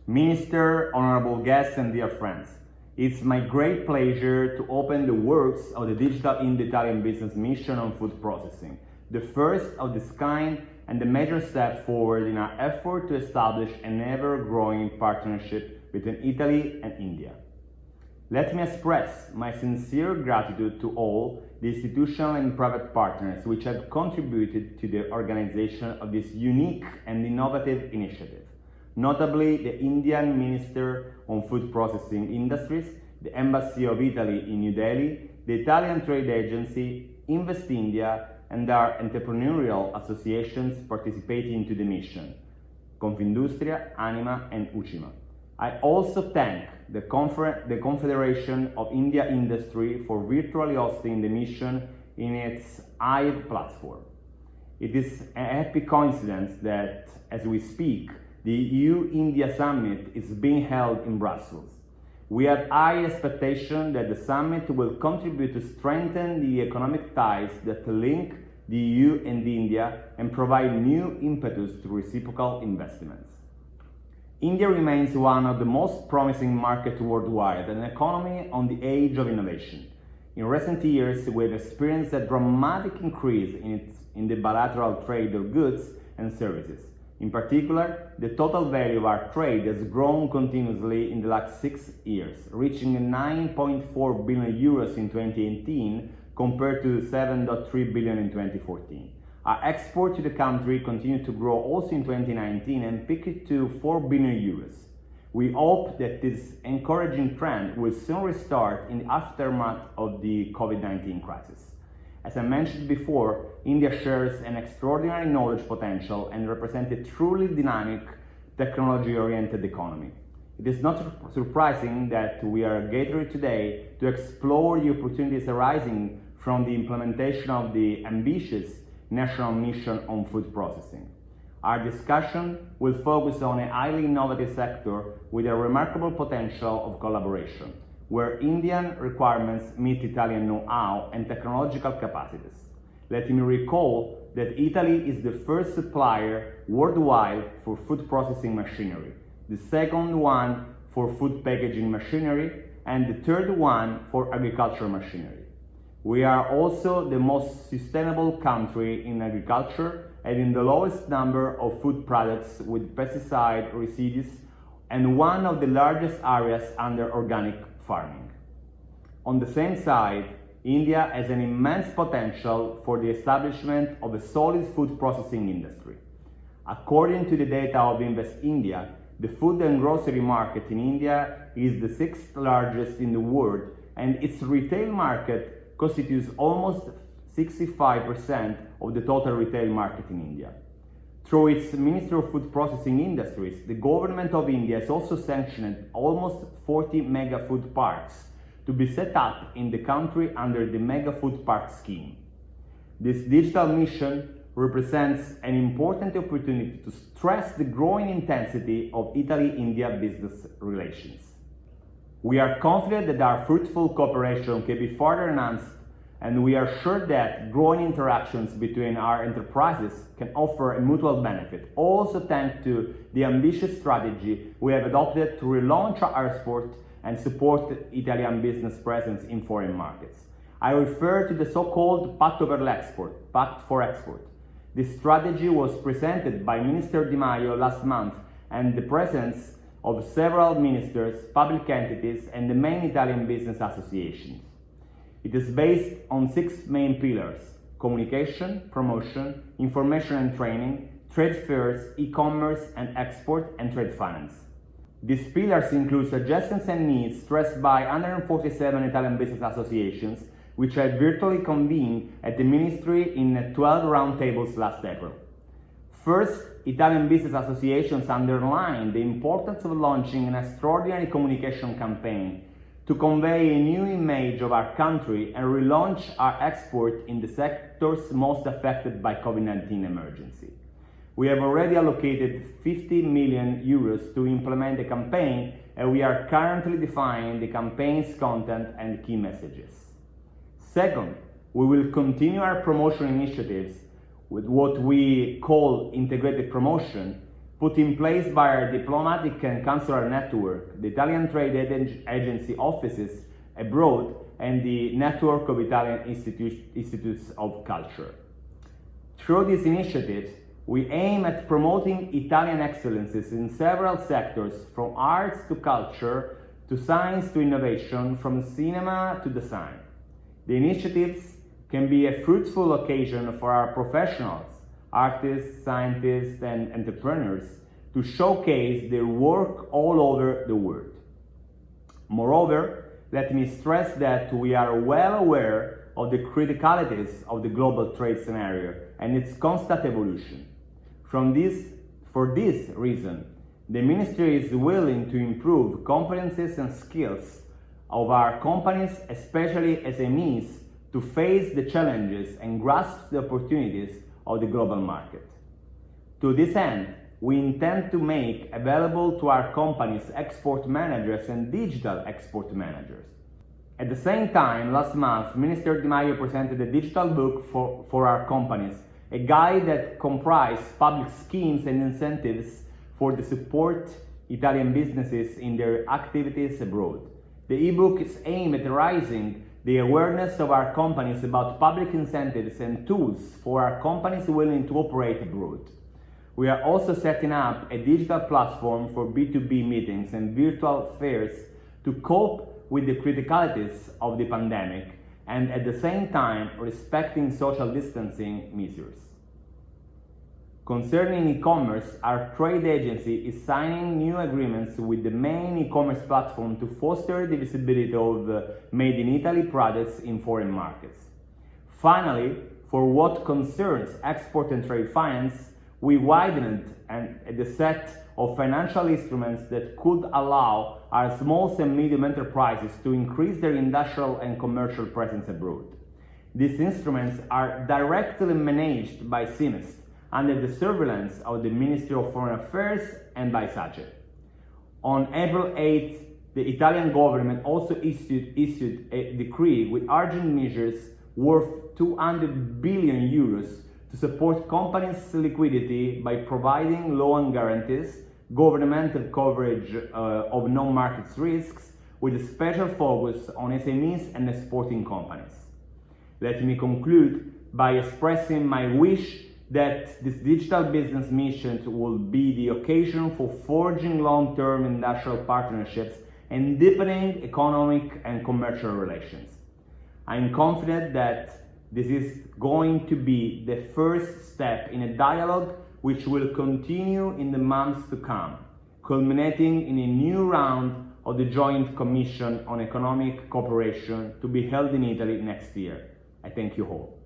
Minister, honorable guests, and dear friends, it's my great pleasure to open the works of the digital Indo-Italian business mission on food processing, the first of this kind and the major step forward in our effort to establish an ever-growing partnership between Italy and India. Let me express my sincere gratitude to all the institutional and private partners which have contributed to the organization of this unique and innovative initiative, notably the Indian Minister on Food Processing Industries, the Embassy of Italy in New Delhi, the Italian Trade Agency, Invest India, and our entrepreneurial associations participating to the mission, Confindustria, Anima, and Ucima. I also thank the Confederation of India Industry for virtually hosting the mission in its IVE platform. It is a happy coincidence that, as we speak, the EU-India Summit is being held in Brussels. We have high expectation that the summit will contribute to strengthen the economic ties that link the EU and India and provide new impetus to reciprocal investments. India remains one of the most promising markets worldwide, an economy on the edge of innovation. In recent years, we have experienced a dramatic increase in the bilateral trade of goods and services. In particular, the total value of our trade has grown continuously in the last 6 years, reaching 9.4 billion euros in 2018 compared to 7.3 billion in 2014. Our export to the country continued to grow also in 2019 and peaked to 4 billion euros. We hope that this encouraging trend will soon restart in the aftermath of the COVID-19 crisis. As I mentioned before, India shares an extraordinary knowledge potential and represents a truly dynamic, technology-oriented economy. It is not surprising that we are gathered today to explore the opportunities arising from the implementation of the ambitious national mission on food processing. Our discussion will focus on a highly innovative sector with a remarkable potential of collaboration, where Indian requirements meet Italian know-how and technological capacities. Let me recall that Italy is the first supplier worldwide for food processing machinery, the second one for food packaging machinery, and the third one for agricultural machinery. We are also the most sustainable country in agriculture and in the lowest number of food products with pesticide residues and one of the largest areas under organic farming. On the same side, India has an immense potential for the establishment of a solid food processing industry. According to the data of Invest India, the food and grocery market in India is the 6th largest in the world, and its retail market constitutes almost 65% of the total retail market in India. Through its Ministry of Food Processing Industries, the government of India has also sanctioned almost 40 mega food parks to be set up in the country under the Mega Food Park scheme. This digital mission represents an important opportunity to stress the growing intensity of Italy-India business relations. We are confident that our fruitful cooperation can be further enhanced, and we are sure that growing interactions between our enterprises can offer a mutual benefit, also thanks to the ambitious strategy we have adopted to relaunch our export and support Italian business presence in foreign markets. I refer to the so-called Patto per l'Export, Pact for Export. This strategy was presented by Minister Di Maio last month, and the presence of several ministers, public entities, and the main Italian business associations. It is based on 6 main pillars: communication, promotion, information and training, trade fairs, e-commerce and export, and trade finance. These pillars include suggestions and needs stressed by 147 Italian business associations, which had virtually convened at the Ministry in 12 roundtables last April. First, Italian business associations underlined the importance of launching an extraordinary communication campaign to convey a new image of our country and relaunch our export in the sectors most affected by COVID-19 emergency. We have already allocated 50 million euros to implement the campaign, and we are currently defining the campaign's content and key messages. Second, we will continue our promotion initiatives with what we call integrated promotion, put in place by our diplomatic and consular network, the Italian trade agency offices abroad, and the network of Italian institutes of culture. Through these initiatives, we aim at promoting Italian excellences in several sectors, from arts to culture, to science to innovation, from cinema to design. The initiatives can be a fruitful occasion for our professionals, artists, scientists, and entrepreneurs to showcase their work all over the world. Moreover, let me stress that we are well aware of the criticalities of the global trade scenario and its constant evolution. For this reason, the Ministry is willing to improve competencies and skills of our companies, especially SMEs, to face the challenges and grasp the opportunities of the global market. To this end, we intend to make available to our companies export managers and digital export managers. At the same time, last month, Minister Di Maio presented a digital book for our companies, a guide that comprises public schemes and incentives for the support Italian businesses in their activities abroad. The ebook is aimed at raising the awareness of our companies about public incentives and tools for our companies willing to operate abroad. We are also setting up a digital platform for B2B meetings and virtual fairs to cope with the criticalities of the pandemic and at the same time respecting social distancing measures. Concerning e-commerce, our trade agency is signing new agreements with the main e-commerce platform to foster the visibility of made in Italy products in foreign markets. Finally, for what concerns export and trade finance, we widened the set of financial instruments that could allow our small and medium enterprises to increase their industrial and commercial presence abroad. These instruments are directly managed by SIMEST under the surveillance of the Ministry of Foreign Affairs and by SACE. On April 8th, the Italian government also issued a decree with urgent measures worth 200 billion euros to support companies' liquidity by providing loan guarantees, governmental coverage of non-market risks, with a special focus on SMEs and exporting companies. Let me conclude by expressing my wish that this digital business mission will be the occasion for forging long-term industrial partnerships and deepening economic and commercial relations. I am confident that this is going to be the first step in a dialogue which will continue in the months to come, culminating in a new round of the Joint Commission on Economic Cooperation to be held in Italy next year. I thank you all.